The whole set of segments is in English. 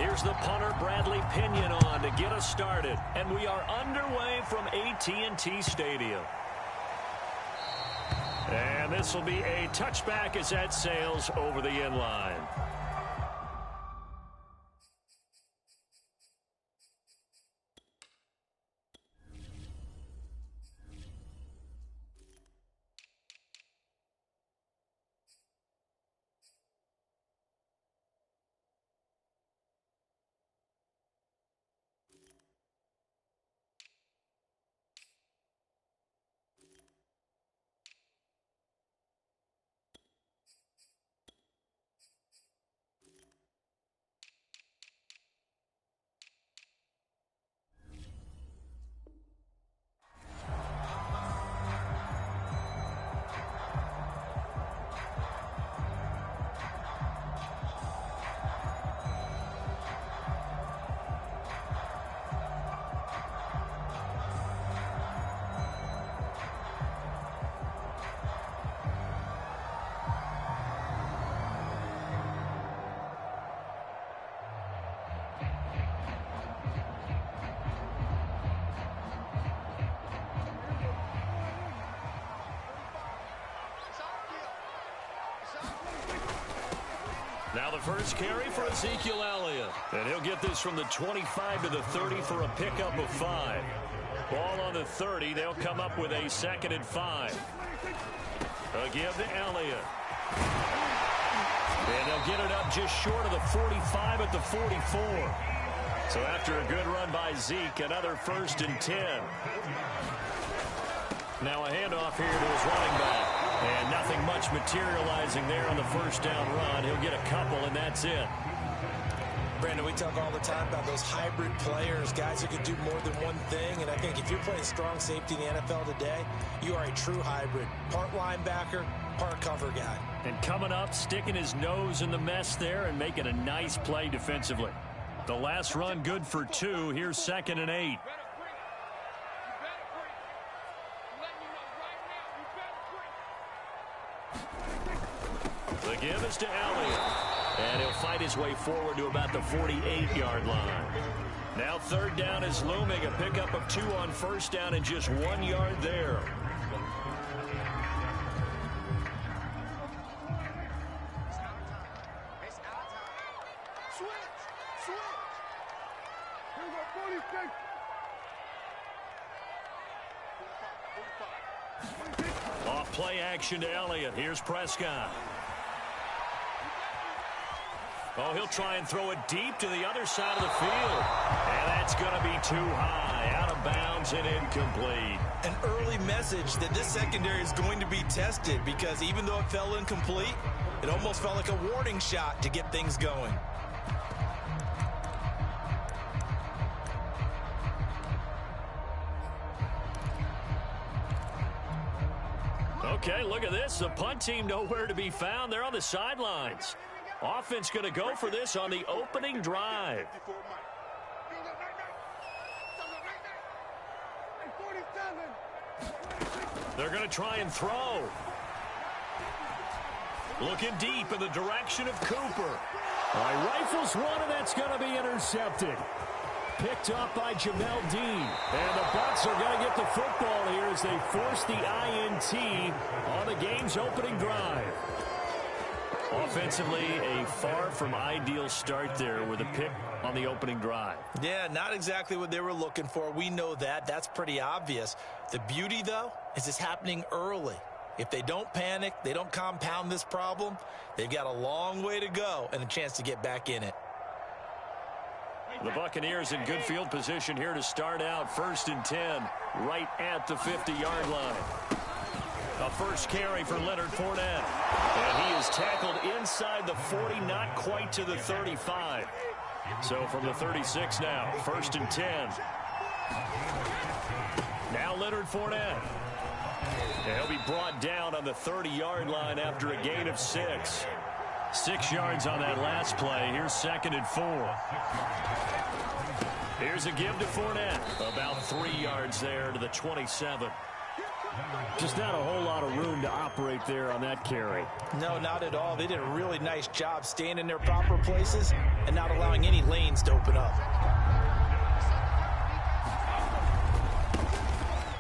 Here's the punter, Bradley Pinion, on to get us started. And we are underway from AT&T Stadium. And this will be a touchback as that sails over the end line. Now the first carry for Ezekiel Elliott. And he'll get this from the 25 to the 30 for a pickup of 5. Ball on the 30. They'll come up with a 2nd and 5. A give to Elliott. And they'll get it up just short of the 45 at the 44. So after a good run by Zeke, another 1st and 10. Now a handoff here to his running back. And nothing much materializing there on the first down run. He'll get a couple, and that's it. Brandon, we talk all the time about those hybrid players, guys who can do more than one thing. And I think if you're playing strong safety in the NFL today, you are a true hybrid. Part linebacker, part cover guy. And coming up, sticking his nose in the mess there and making a nice play defensively. The last run good for 2. Here's 2nd and 8. The give is to Elliott. And he'll fight his way forward to about the 48-yard line. Now 3rd down is looming. A pickup of 2 on 1st down and just 1 yard there. Off play action to Elliott. Here's Prescott. Oh, he'll try and throw it deep to the other side of the field. And that's going to be too high. Out of bounds and incomplete. An early message that this secondary is going to be tested, because even though it fell incomplete, it almost felt like a warning shot to get things going. Okay, look at this. The punt team nowhere to be found. They're on the sidelines. Offense going to go for this on the opening drive. They're going to try and throw. Looking deep in the direction of Cooper. Rifles one, and that's going to be intercepted. Picked up by Jamel Dean. And the Bucs are going to get the football here as they force the INT on the game's opening drive. Offensively, a far from ideal start there with a pick on the opening drive. Yeah, not exactly what they were looking for. We know that. That's pretty obvious. The beauty, though, is it's happening early. If they don't panic, they don't compound this problem, they've got a long way to go and a chance to get back in it. The Buccaneers in good field position here to start out. 1st and 10, right at the 50-yard line. A first carry for Leonard Fournette. And he is tackled inside the 40, not quite to the 35. So from the 36 now, 1st and 10. Now Leonard Fournette. And he'll be brought down on the 30-yard line after a gain of 6. 6 yards on that last play. Here's 2nd and 4. Here's a give to Fournette. About 3 yards there to the 27. Just not a whole lot of room to operate there on that carry. No, not at all. They did a really nice job staying in their proper places and not allowing any lanes to open up.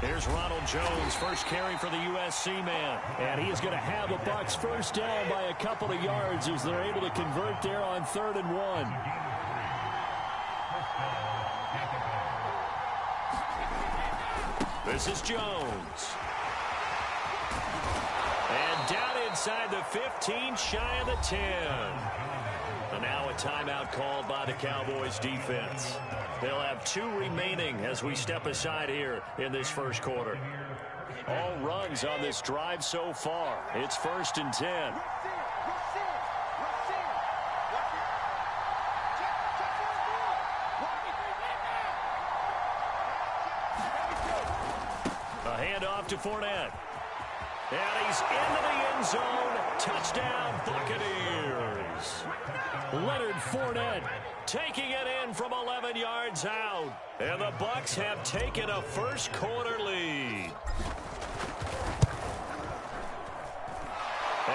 Here's Ronald Jones, first carry for the USC man. And he is going to have the Bucs first down by a couple of yards as they're able to convert there on 3rd and 1. This is Jones. And down inside the 15, shy of the 10. And now a timeout called by the Cowboys defense. They'll have 2 remaining as we step aside here in this first quarter. All runs on this drive so far. It's 1st and 10. A handoff to Fournette. And he's into the end zone. Touchdown, Buccaneers. Leonard Fournette taking it in from 11 yards out. And the Bucs have taken a first quarter lead.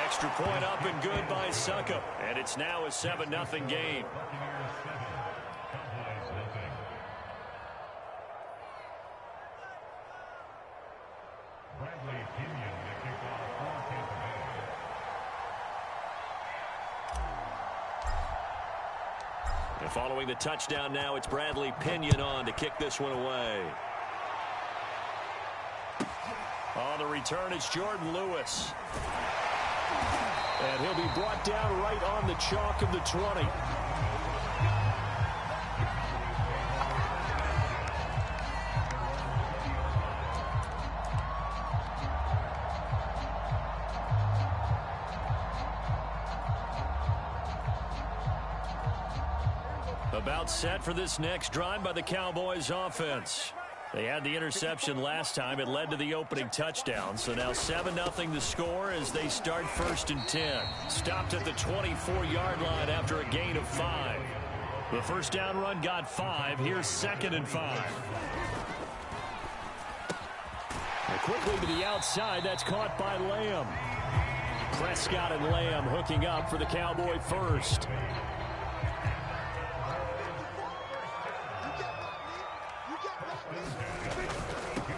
Extra point up and good by Suckup. And it's now a 7-0 game. And following the touchdown now, it's Bradley Pinion on to kick this one away. On the return, it's Jordan Lewis. And he'll be brought down right on the chalk of the 20. About set for this next drive by the Cowboys offense. They had the interception last time. It led to the opening touchdown. So now 7-0 the score as they start 1st and 10. Stopped at the 24-yard line after a gain of 5. The first down run got 5. Here's 2nd and 5. And quickly to the outside. That's caught by Lamb. Prescott and Lamb hooking up for the Cowboy first.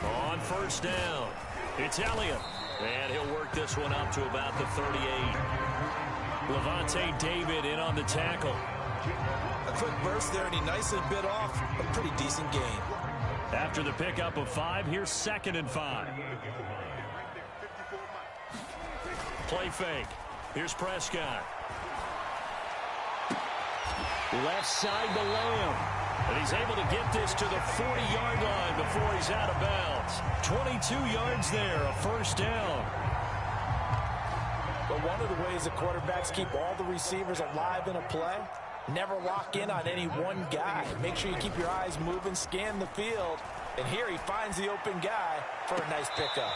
On first down, it's Elliott. And he'll work this one up to about the 38. Levante David in on the tackle. A quick burst there, and he nicely bit off a pretty decent gain. After the pickup of 5, here's 2nd and 5. Play fake. Here's Prescott. Left side to Lamb. And he's able to get this to the 40-yard line before he's out of bounds. 22 yards there, a first down. But one of the ways the quarterbacks keep all the receivers alive in a play, never lock in on any one guy. Make sure you keep your eyes moving, scan the field. And here he finds the open guy for a nice pickup.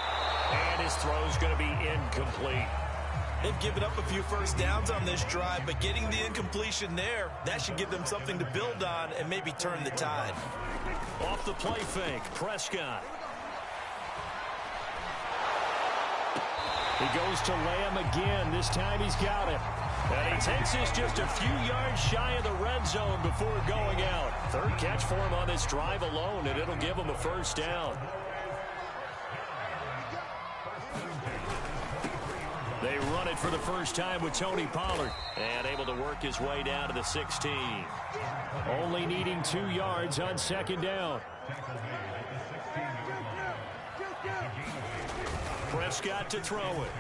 And his throw's going to be incomplete. They've given up a few first downs on this drive, but getting the incompletion there, that should give them something to build on and maybe turn the tide. Off the play fake, Prescott. He goes to Lamb again. This time he's got it. And he takes this just a few yards shy of the red zone before going out. 3rd catch for him on this drive alone, and it'll give him a first down. They run it for the first time with Tony Pollard. And able to work his way down to the 16. Only needing 2 yards on 2nd down. Prescott to throw it.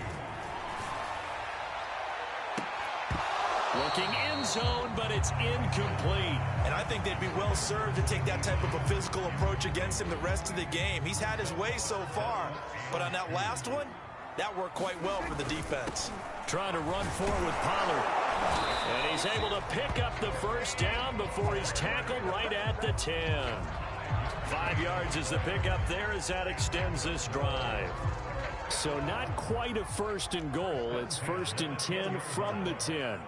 Looking end zone, but it's incomplete. And I think they'd be well served to take that type of a physical approach against him the rest of the game. He's had his way so far, but on that last one, that worked quite well for the defense. Trying to run forward with Pollard. And he's able to pick up the first down before he's tackled right at the 10. 5 yards is the pickup there as that extends this drive. So not quite a 1st and goal. It's 1st and 10 from the 10.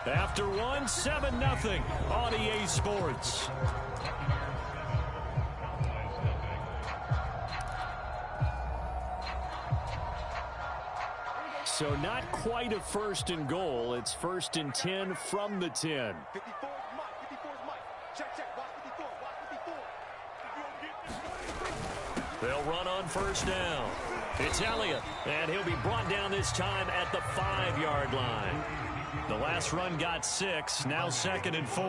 After one, 7-0 on EA Sports. So not quite a 1st and goal. It's 1st and 10 from the 10. They'll run on 1st down. It's Elliott, and he'll be brought down this time at the 5-yard line. The last run got 6, now 2nd and 4.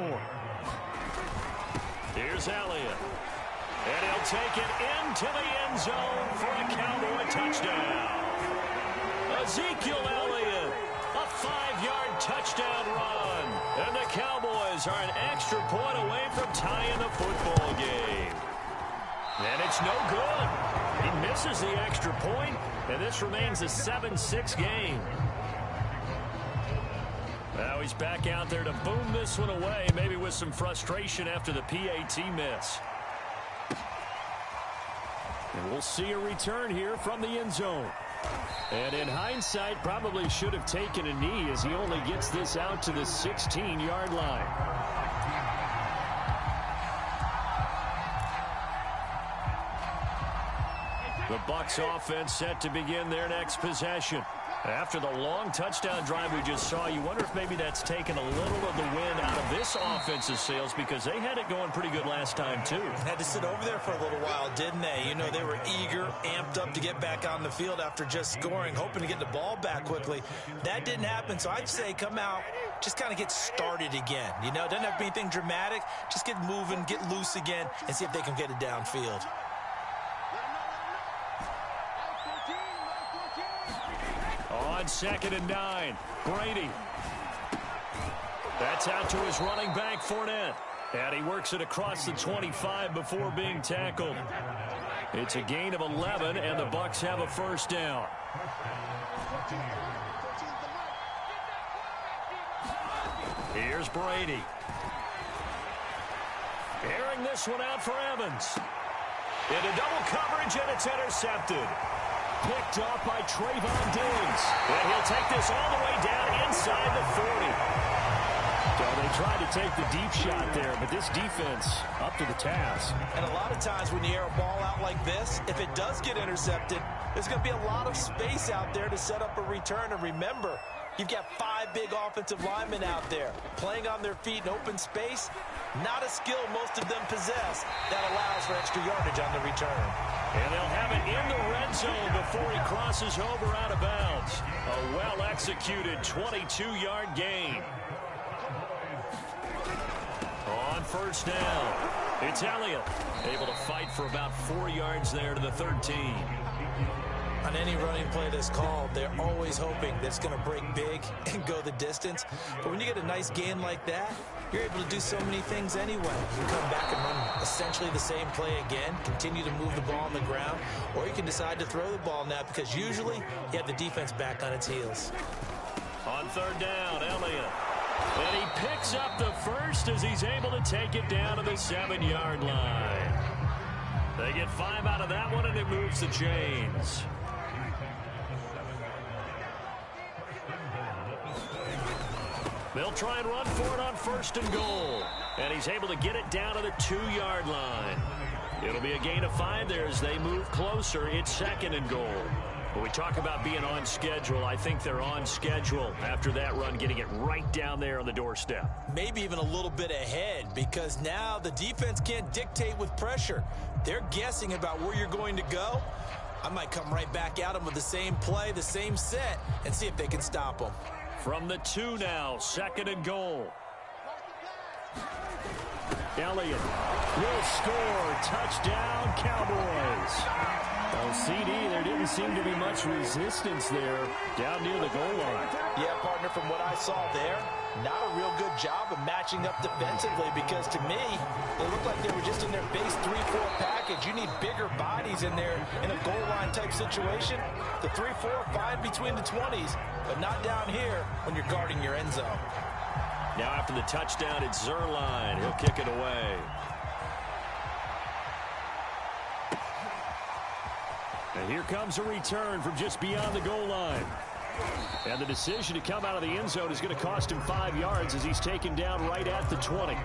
Here's Elliott, and he'll take it into the end zone for a Cowboy touchdown. Ezekiel Elliott, a 5-yard touchdown run, and the Cowboys are an extra point away from tying the football game. And it's no good. He misses the extra point, and this remains a 7-6 game. Now he's back out there to boom this one away, maybe with some frustration after the PAT miss. And we'll see a return here from the end zone. And in hindsight, probably should have taken a knee as he only gets this out to the 16-yard line. The Bucs offense set to begin their next possession. After the long touchdown drive we just saw, you wonder if maybe that's taken a little of the wind out of this offensive sails, because they had it going pretty good last time, too. Had to sit over there for a little while, didn't they? You know, they were eager, amped up to get back on the field after just scoring, hoping to get the ball back quickly. That didn't happen, so I'd say come out, just kind of get started again. You know, doesn't have to be anything dramatic. Just get moving, get loose again, and see if they can get it downfield. On 2nd and 9, Brady. That's out to his running back, Fournette. And he works it across the 25 before being tackled. It's a gain of 11, and the Bucs have a 1st down. Here's Brady. Airing this one out for Evans. Into double coverage, and it's intercepted. Picked off by Trayvon Diggs. And he'll take this all the way down inside the 40. So they tried to take the deep shot there, but this defense up to the task. And a lot of times when you air a ball out like this, if it does get intercepted, there's going to be a lot of space out there to set up a return. And remember, you've got 5 big offensive linemen out there playing on their feet in open space. Not a skill most of them possess that allows for extra yardage on the return. And they'll have it in the red zone before he crosses over out of bounds. A well-executed 22-yard gain. On 1st down, it's Elliott, able to fight for about 4 yards there to the 13. On any running play that's called, they're always hoping that it's going to break big and go the distance. But when you get a nice gain like that, you're able to do so many things anyway. You can come back and run essentially the same play again, continue to move the ball on the ground, or you can decide to throw the ball now because usually you have the defense back on its heels. On 3rd down, Elliott. And he picks up the 1st as he's able to take it down to the 7-yard line. They get 5 out of that one, and it moves the chains. They'll try and run for it on 1st and goal. And he's able to get it down to the 2-yard line. It'll be a gain of 5 there as they move closer. It's 2nd and goal. When we talk about being on schedule, I think they're on schedule after that run, getting it right down there on the doorstep. Maybe even a little bit ahead, because now the defense can't dictate with pressure. They're guessing about where you're going to go. I might come right back at them with the same play, the same set, and see if they can stop them. From the 2 now, 2nd and goal. Elliott will score. Touchdown, Cowboys. Well, CD, there didn't seem to be much resistance there down near the goal line. Yeah, partner, from what I saw there, not a real good job of matching up defensively, because to me, they looked like they were just in their base 3-4 package. You need bigger bodies in there in a goal line type situation. The 3-4 fine between the 20s, but not down here when you're guarding your end zone. Now after the touchdown, it's Zerline. He'll kick it away. And here comes a return from just beyond the goal line. And the decision to come out of the end zone is going to cost him 5 yards as he's taken down right at the 20.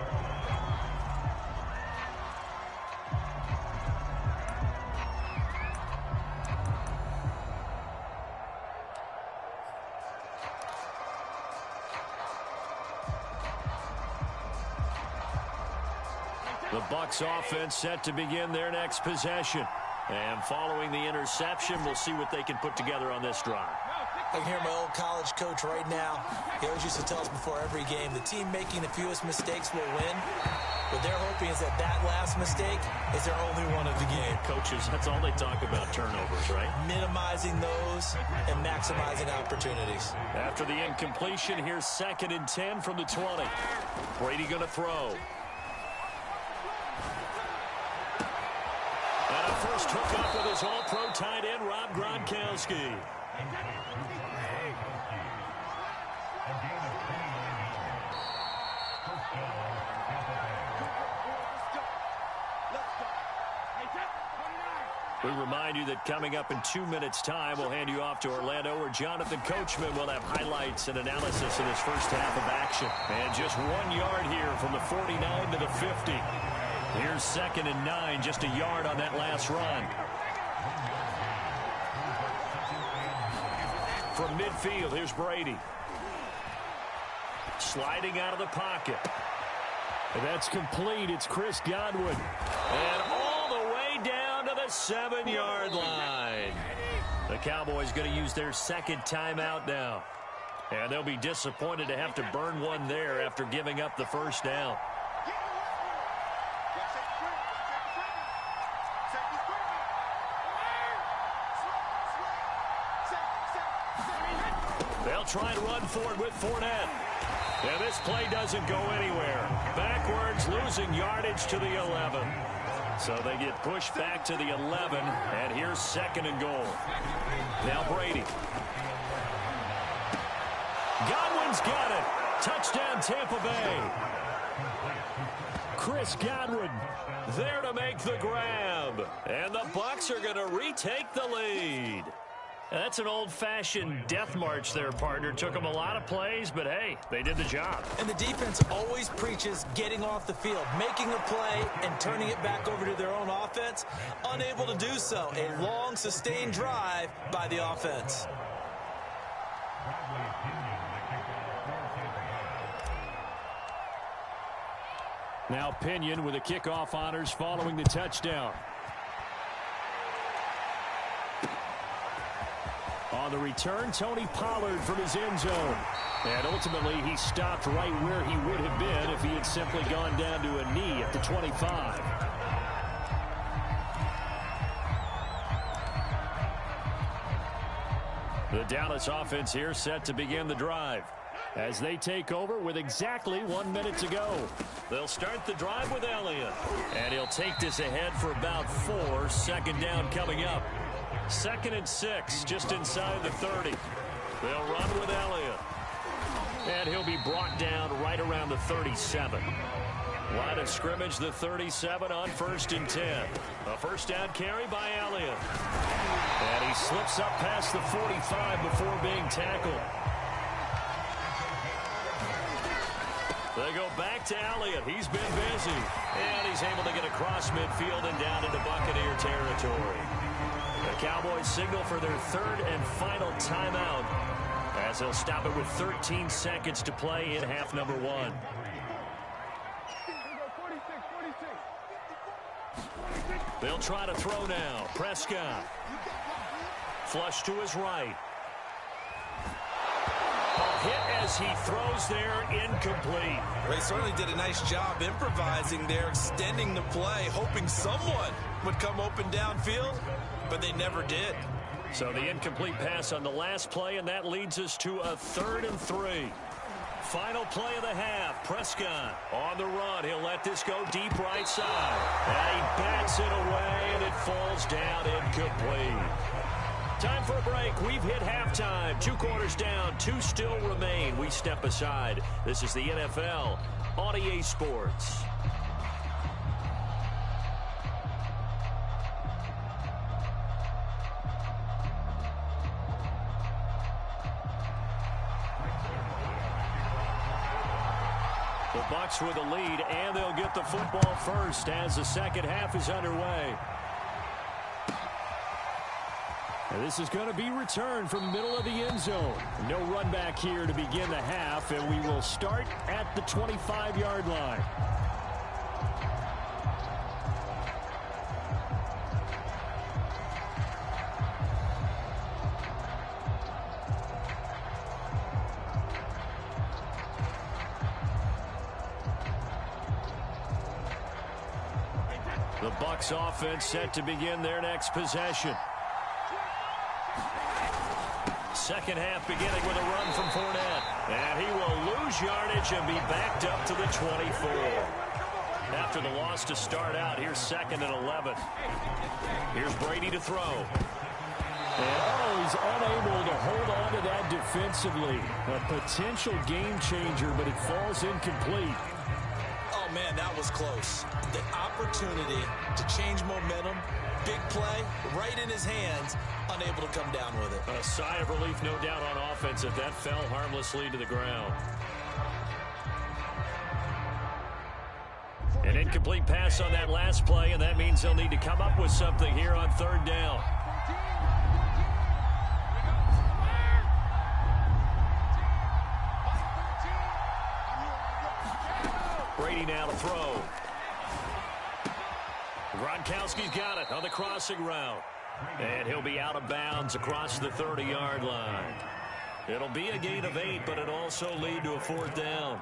The Bucs offense set to begin their next possession. And following the interception, we'll see what they can put together on this drive. I can hear my old college coach right now. He always used to tell us before every game, the team making the fewest mistakes will win. What they're hoping is that that last mistake is their only one of the game. Coaches, that's all they talk about, turnovers, right? Minimizing those and maximizing opportunities. After the incompletion, here's 2nd and 10 from the 20. Brady going to throw. And a first hook up with his all-pro tight end, Rob Gronkowski. We remind you that coming up in 2 minutes' time, we'll hand you off to Orlando, where Jonathan Coachman will have highlights and analysis of this first half of action. And just 1 yard here from the 49 to the 50. Here's 2nd and 9, just a yard on that last run. From midfield, here's Brady. Sliding out of the pocket. And that's complete. It's Chris Godwin. And all the way down to the 7-yard line. The Cowboys going to use their 2nd timeout now. And they'll be disappointed to have to burn one there after giving up the first down. They'll try and run forward with Fournette. And this play doesn't go anywhere. Backwards, losing yardage to the 11. So they get pushed back to the 11, and here's 2nd and goal. Now Brady. Godwin's got it. Touchdown, Tampa Bay. Chris Godwin there to make the grab. And the Bucs are going to retake the lead. That's an old-fashioned death march there, partner. Took them a lot of plays, but hey, they did the job. And the defense always preaches getting off the field, making a play, and turning it back over to their own offense. Unable to do so. A long, sustained drive by the offense. Now Pinion with the kickoff honors following the touchdown. On the return, Tony Pollard from his end zone. And ultimately, he stopped right where he would have been if he had simply gone down to a knee at the 25. The Dallas offense here set to begin the drive as they take over with exactly 1 minute to go. They'll start the drive with Elliott. And he'll take this ahead for about 4. 2nd down coming up. 2nd and 6, just inside the 30. They'll run with Elliott. And he'll be brought down right around the 37. Line of scrimmage, the 37 on 1st and 10. A first down carry by Elliott. And he slips up past the 45 before being tackled. They go back to Elliott. He's been busy. And he's able to get across midfield and down into Buccaneer territory. The Cowboys signal for their 3rd and final timeout as they'll stop it with 13 seconds to play in half number 1. They'll try to throw now. Prescott. Flush to his right. A hit as he throws there, incomplete. They certainly did a nice job improvising there, extending the play, hoping someone would come open downfield, but they never did. So the incomplete pass on the last play, and that leads us to a 3rd and 3. Final play of the half. Prescott on the run. He'll let this go deep right side. And he bats it away, and it falls down incomplete. Time for a break. We've hit halftime. 2 quarters down. 2 still remain. We step aside. This is the NFL on EA Sports. The Bucs with the lead, and they'll get the football first as the second half is underway. And this is going to be returned from the middle of the end zone. No run back here to begin the half, and we will start at the 25-yard line. The Bucs offense set to begin their next possession. Second half beginning with a run from Fournette. And he will lose yardage and be backed up to the 24. After the loss to start out, here's 2nd and 11. Here's Brady to throw. And he's unable to hold on to that defensively. A potential game changer, but it falls incomplete. Oh, man, that was close. The opportunity to change momentum, big play, right in his hands, unable to come down with it. A sigh of relief, no doubt, on offense if that fell harmlessly to the ground. An incomplete pass on that last play, and that means they'll need to come up with something here on 3rd down. Brady now to throw. Gronkowski's got it on the crossing route. And he'll be out of bounds across the 30-yard line. It'll be a gain of 8, but it'll also lead to a 4th down.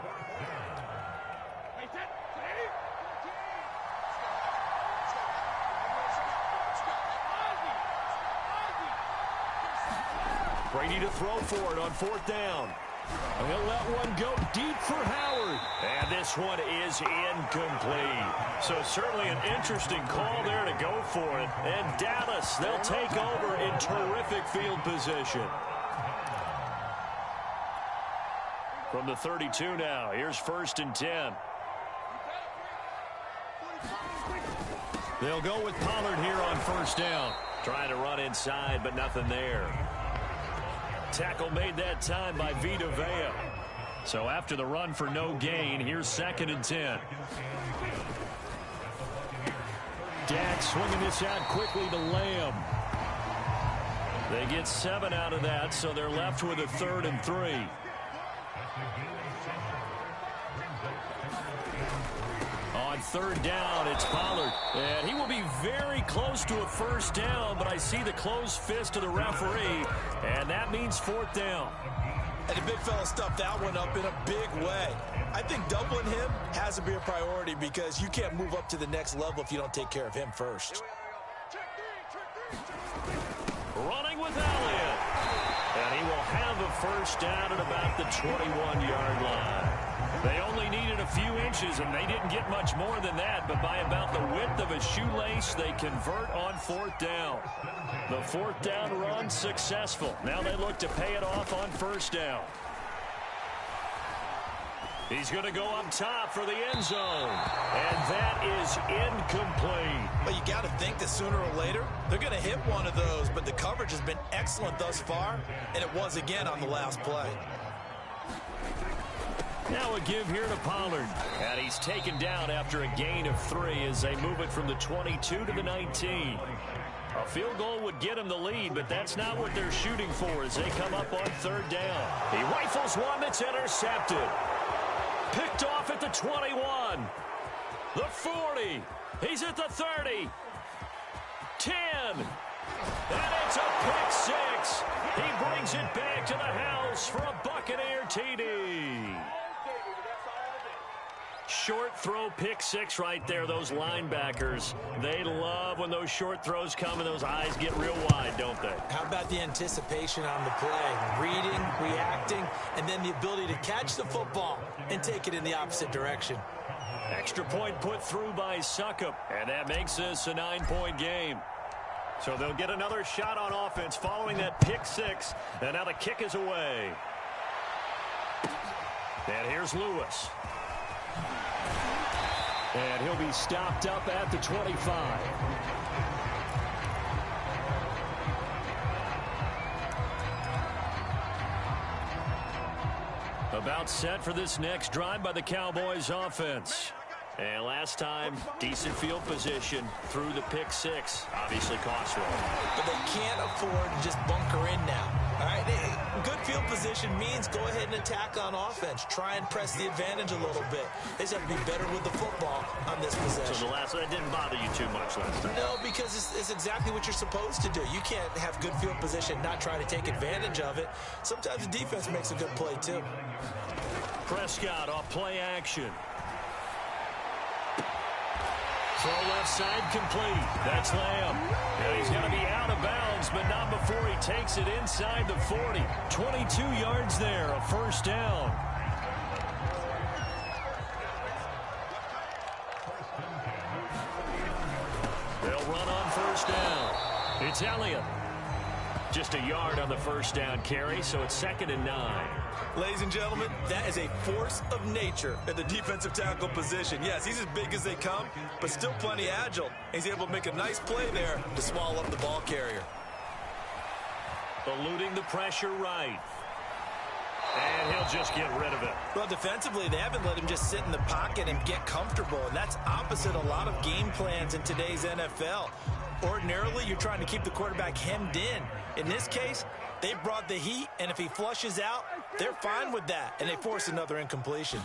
Brady to throw for it on 4th down. He'll let one go deep for Howard. And this one is incomplete. So certainly an interesting call there to go for it. And Dallas, they'll take over in terrific field position. From the 32 now, here's 1st and 10. They'll go with Pollard here on 1st down. Trying to run inside, but nothing there. Tackle made that time by Vita Vea. So after the run for no gain, here's 2nd and 10. Dak swinging this out quickly to Lamb. They get 7 out of that, so they're left with a 3rd and 3. On 3rd down, it's Pollard. And he will be very close to a 1st down, but I see the closed fist of the referee, and that means 4th down. And the big fella stuffed that one up in a big way. I think doubling him has to be a priority because you can't move up to the next level if you don't take care of him first. Running with Elliott. And he will have a 1st down at about the 21-yard line. They only needed a few inches, and they didn't get much more than that, but by about the width of a shoelace, they convert on 4th down. The 4th down run successful. Now they look to pay it off on 1st down. He's going to go up top for the end zone, and that is incomplete. But you got to think that sooner or later, they're going to hit one of those, but the coverage has been excellent thus far, and it was again on the last play. Now a give here to Pollard. And he's taken down after a gain of 3 as they move it from the 22 to the 19. A field goal would get him the lead, but that's not what they're shooting for as they come up on 3rd down. He rifles one that's intercepted. Picked off at the 21. The 40. He's at the 30. 10. And it's a pick 6. He brings it back to the house for a Buccaneer TD. Short throw, pick 6 right there. Those linebackers, they love when those short throws come and those eyes get real wide, don't they? How about the anticipation on the play? Reading, reacting, and then the ability to catch the football and take it in the opposite direction. Extra point put through by Succop, and that makes this a 9-point game. So they'll get another shot on offense following that pick 6, and now the kick is away. And here's Lewis. And he'll be stopped up at the 25. About set for this next drive by the Cowboys offense. And last time, decent field position through the pick six. Obviously costly. But they can't afford to just bunker in now. All right, good field position means go ahead and attack on offense. Try and press the advantage a little bit. They just have to be better with the football on this possession. So the last one, it didn't bother you too much last time? No, because it's exactly what you're supposed to do. You can't have good field position and not try to take advantage of it. Sometimes the defense makes a good play, too. Prescott off play action. Throw left side complete. That's Lamb. And he's going to be out of bounds, but not before he takes it inside the 40. 22 yards there, a first down. They'll run on first down. It's Elliott. Just a yard on the first down carry, so it's 2nd and 9. Ladies and gentlemen, that is a force of nature at the defensive tackle position. Yes, he's as big as they come, but still plenty agile. He's able to make a nice play there to swallow up the ball carrier. Eluding the pressure right. And he'll just get rid of it. Well, defensively, they haven't let him just sit in the pocket and get comfortable, and that's opposite a lot of game plans in today's NFL. Ordinarily, you're trying to keep the quarterback hemmed in. In this case, they brought the heat, and if he flushes out, they're fine with that, and they force another incompletion.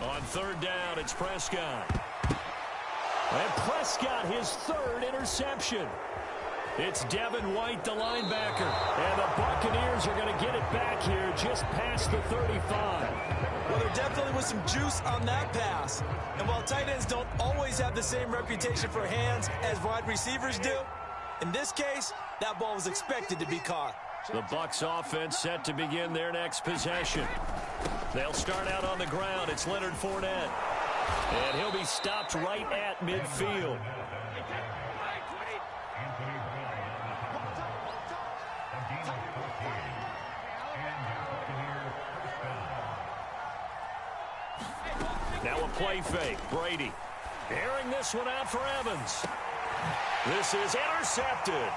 On third down, it's Prescott. And Prescott, his 3rd interception. It's Devin White, the linebacker. And the Buccaneers are going to get it back here just past the 35. Well, there definitely was some juice on that pass. And while tight ends don't always have the same reputation for hands as wide receivers do, in this case, that ball was expected to be caught. The Bucs offense set to begin their next possession. They'll start out on the ground. It's Leonard Fournette. And he'll be stopped right at midfield. Now a play fake. Brady airing this one out for Evans. This is intercepted.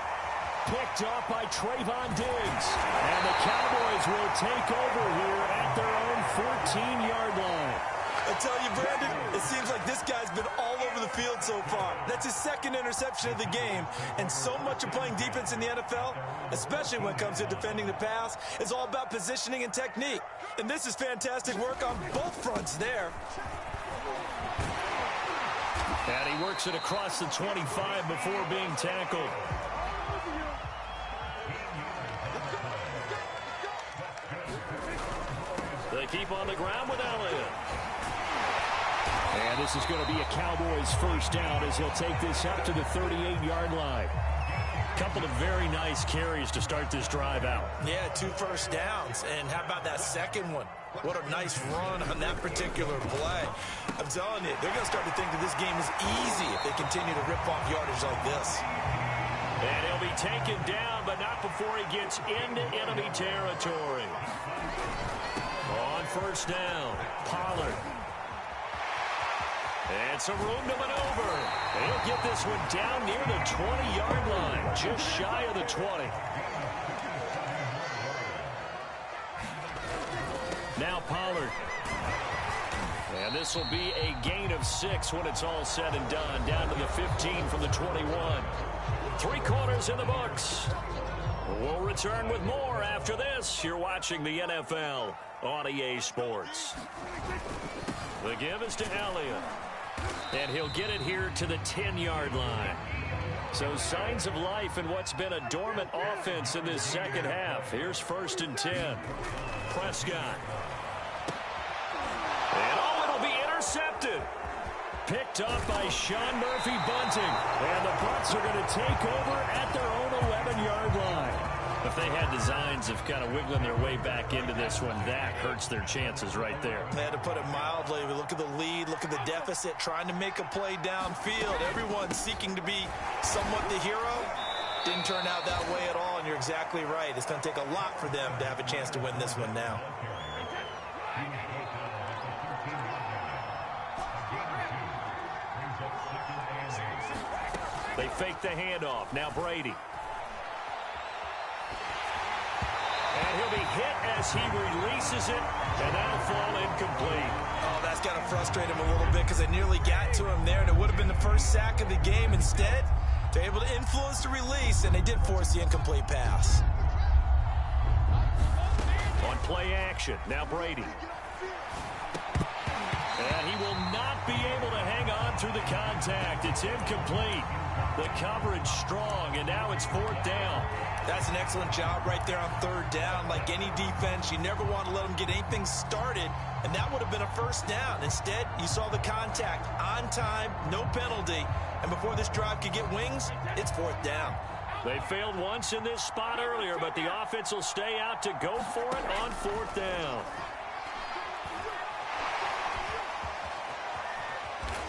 Picked off by Trayvon Diggs. And the Cowboys will take over here at their own 14-yard line. I tell you, Brandon, it seems like this guy's been all over the field so far. That's his 2nd interception of the game. And so much of playing defense in the NFL, especially when it comes to defending the pass, is all about positioning and technique. And this is fantastic work on both fronts there. And he works it across the 25 before being tackled. They keep on the ground with Elliott. And this is going to be a Cowboys first down as he'll take this up to the 38-yard line. Couple of very nice carries to start this drive out. Yeah, 2 first downs. And how about that second one? What a nice run on that particular play. I'm telling you, they're going to start to think that this game is easy if they continue to rip off yardage like this. And he'll be taken down, but not before he gets into enemy territory. On first down, Pollard. And some room to maneuver. He'll get this one down near the 20-yard line, just shy of the 20. Now Pollard. And this will be a gain of 6 when it's all said and done. Down to the 15 from the 21. 3 quarters in the books. We'll return with more after this. You're watching the NFL on EA Sports. The give is to Elliott. And he'll get it here to the 10-yard line. So signs of life in what's been a dormant offense in this second half. Here's 1st and 10. Prescott. And it'll be intercepted. Picked up by Sean Murphy-Bunting. And the Bucs are going to take over at their own 11-yard line. If they had designs of kind of wiggling their way back into this one, that hurts their chances right there. They had to put it mildly. We look at the lead, look at the deficit, trying to make a play downfield. Everyone seeking to be somewhat the hero. Didn't turn out that way at all, and you're exactly right. It's going to take a lot for them to have a chance to win this one now. They fake the handoff. Now Brady. And He'll be hit as he releases it, and that'll fall incomplete. Oh, that's got to frustrate him a little bit because they nearly got to him there, and it would have been the first sack of the game. Instead, they're able to influence the release, and they did force the incomplete pass. On play action, now Brady. And he will not be able to hang on through the contact. It's incomplete. The coverage strong, and now it's 4th down. That's an excellent job right there on 3rd down. Like any defense, you never want to let them get anything started, and that would have been a 1st down. Instead, you saw the contact on time, no penalty, and before this drive could get wings, it's 4th down. They failed once in this spot earlier, but the offense will stay out to go for it on 4th down.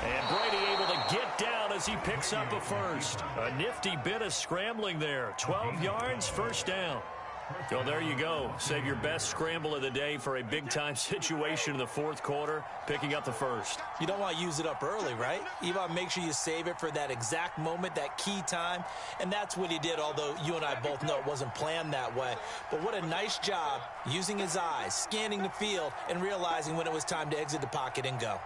And Brady able to get down as he picks up a first. A nifty bit of scrambling there. 12 yards, 1st down. So there you go. Save your best scramble of the day for a big-time situation in the 4th quarter, picking up the first. You don't want to use it up early, right? You want to make sure you save it for that exact moment, that key time. And that's what he did, although you and I both know it wasn't planned that way. But what a nice job using his eyes, scanning the field, and realizing when it was time to exit the pocket and go.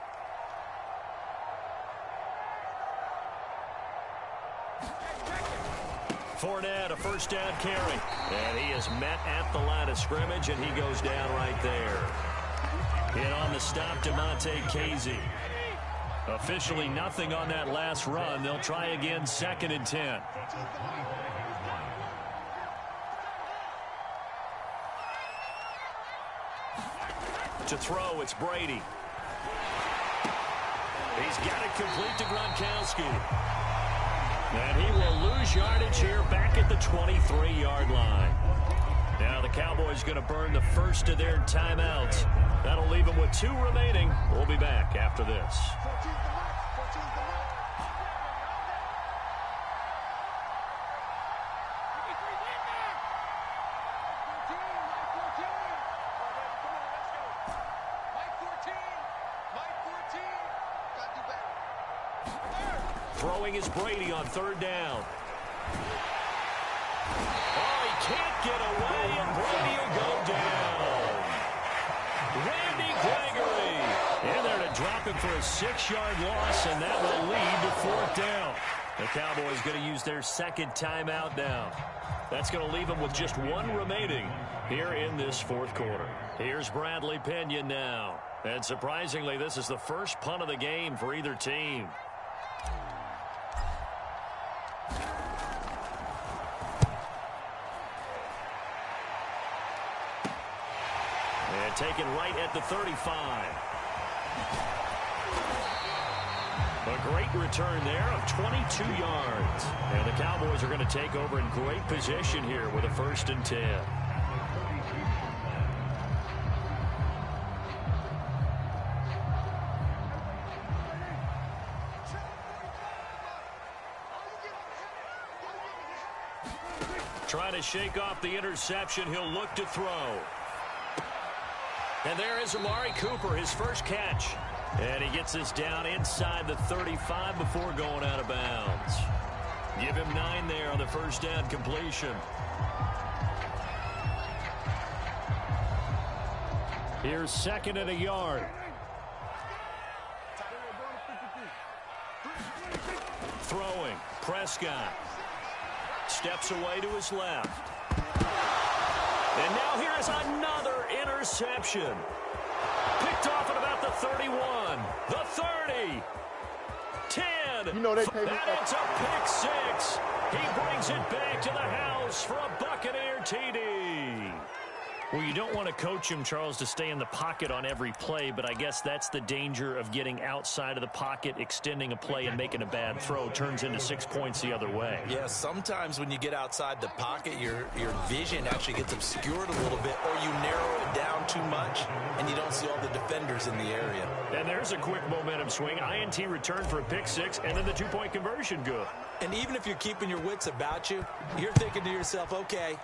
Fournette, a 1st down carry. And he is met at the line of scrimmage, and he goes down right there. Hit on the stop, DeMonte Casey. Officially nothing on that last run. They'll try again, 2nd and 10. To throw, it's Brady. He's got it complete to Gronkowski. And he will lose yardage here back at the 23-yard line. Now the Cowboys going to burn the first of their timeouts. That'll leave them with 2 remaining. We'll be back after this. Throwing is Brady on 3rd down. Oh, he can't get away, and Brady will go down. Randy Gregory in there to drop him for a 6-yard loss, and that will lead to 4th down. The Cowboys going to use their 2nd timeout now. That's going to leave them with just 1 remaining here in this 4th quarter. Here's Bradley Pinion now. And surprisingly, this is the first punt of the game for either team. And taken right at the 35. A great return there of 22 yards. And the Cowboys are going to take over in great position here with a 1st and 10. Trying to shake off the interception. He'll look to throw. And there is Amari Cooper, his first catch. And he gets this down inside the 35 before going out of bounds. Give him 9 there on the 1st down completion. Here's 2nd and a yard. Throwing, Prescott. Steps away to his left. And now here is another interception. Picked off at about the 31, the 30, 10. You know they pay me. And it's a pick 6. He brings it back to the house for a Buccaneer TD. Well, you don't want to coach him, Charles, to stay in the pocket on every play, but I guess that's the danger of getting outside of the pocket, extending a play, and making a bad throw. Turns into 6 points the other way. Yeah, sometimes when you get outside the pocket, your vision actually gets obscured a little bit, or you narrow it down too much, and you don't see all the defenders in the area. And there's a quick momentum swing. INT return for a pick 6, and then the 2-point conversion good. And even if you're keeping your wits about you, you're thinking to yourself, okay,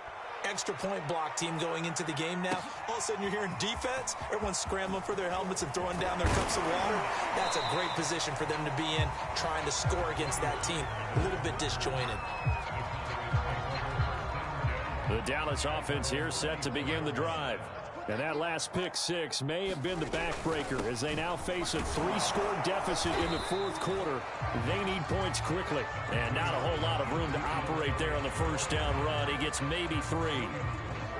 extra point block team going into the game now. All of a sudden you're hearing defense. Everyone's scrambling for their helmets and throwing down their cups of water. That's a great position for them to be in, trying to score against that team. A little bit disjointed. The Dallas offense here set to begin the drive. And that last pick six may have been the backbreaker as they now face a 3-score deficit in the fourth quarter. They need points quickly. And not a whole lot of room to operate there on the first down run. He gets maybe 3.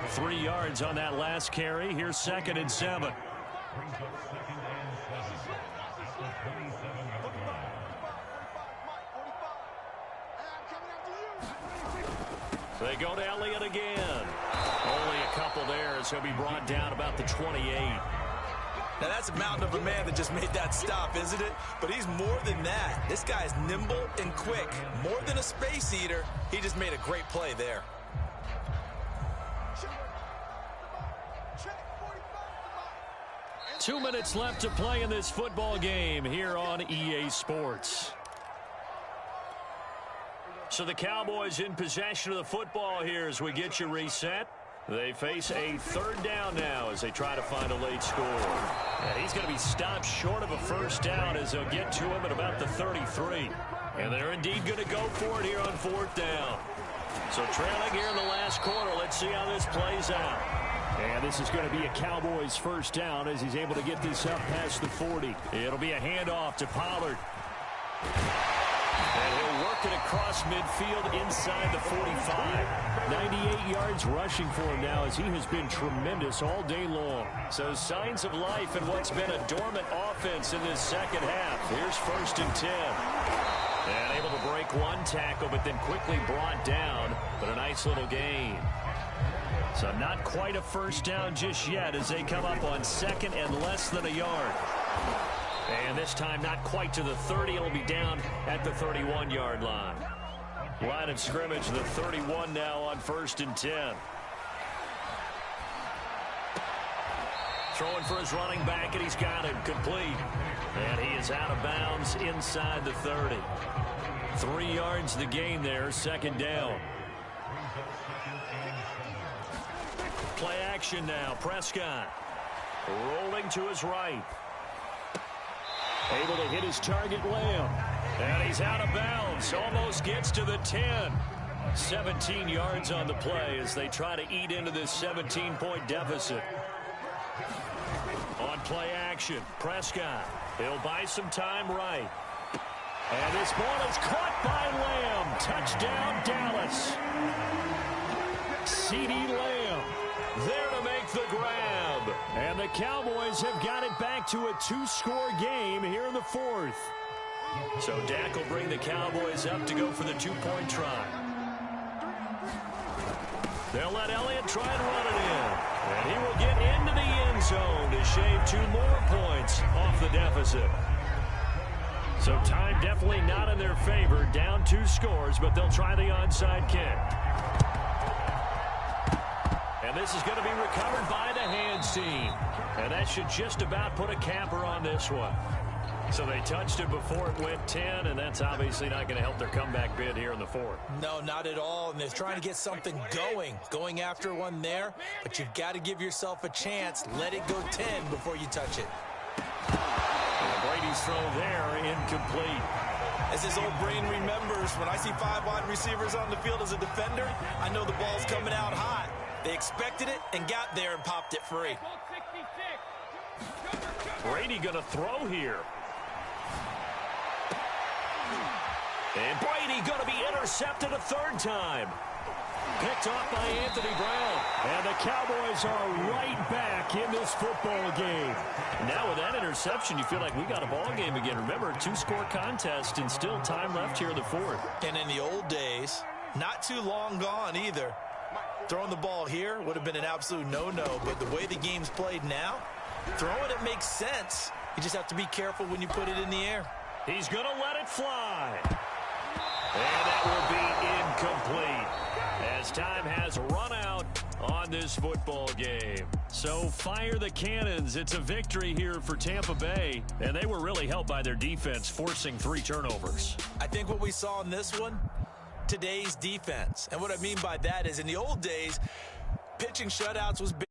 3 yards on that last carry. Here's 2nd and 7. They go to Elliott again. Only a couple there as he'll be brought down about the 28. Now that's a mountain of a man that just made that stop, isn't it? But he's more than that. This guy's nimble and quick. More than a space eater. He just made a great play there. Two minutes left to play in this football game here on EA Sports. So the Cowboys in possession of the football here as we get you reset. They face a 3rd down now as they try to find a late score. And he's going to be stopped short of a first down as they'll get to him at about the 33. And they're indeed going to go for it here on 4th down. So trailing here in the last quarter. Let's see how this plays out. And this is going to be a Cowboys first down as he's able to get this up past the 40. It'll be a handoff to Pollard. And he'll work it across midfield inside the 45. 98 yards rushing for him now as he has been tremendous all day long. So signs of life in what's been a dormant offense in this second half. Here's 1st and 10. And able to break one tackle, but then quickly brought down. But a nice little gain. So not quite a first down just yet as they come up on 2nd and less than a yard. And this time not quite to the 30. It'll be down at the 31-yard line. Line of scrimmage, the 31 now on 1st and 10. Throwing for his running back, and he's got him complete. And he is out of bounds inside the 30. 3 yards the gain there, 2nd down. Play action now. Prescott rolling to his right. Able to hit his target, Lamb. And he's out of bounds. Almost gets to the 10. 17 yards on the play as they try to eat into this 17-point deficit. On play action, Prescott. He'll buy some time right. And this ball is caught by Lamb. Touchdown, Dallas. CeeDee Lamb there to make the grab. And the Cowboys have got it back to a 2-score game here in the 4th. So Dak will bring the Cowboys up to go for the 2-point try. They'll let Elliott try and run it in. And he will get into the end zone to shave 2 more points off the deficit. So time definitely not in their favor. Down 2 scores, but they'll try the onside kick. And this is going to be recovered by the hands team. And that should just about put a capper on this one. So they touched it before it went 10, and that's obviously not going to help their comeback bid here in the 4th. No, not at all. And they're trying to get something going after one there. But you've got to give yourself a chance. Let it go 10 before you touch it. And Brady's throw there, incomplete. As his old brain remembers, when I see 5 wide receivers on the field as a defender, I know the ball's coming out hot. They expected it and got there and popped it free. Brady going to throw here. And Brady going to be intercepted a 3rd time. Picked off by Anthony Brown. And the Cowboys are right back in this football game. Now with that interception, you feel like we got a ball game again. Remember, a 2-score contest and still time left here in the 4th. And in the old days, not too long gone either, throwing the ball here would have been an absolute no-no. But the way the game's played now, throwing it makes sense. You just have to be careful when you put it in the air. He's going to let it fly. And that will be incomplete as time has run out on this football game. So fire the cannons. It's a victory here for Tampa Bay. And they were really helped by their defense, forcing 3 turnovers. I think what we saw in this one, today's defense. And what I mean by that is in the old days, pitching shutouts was big.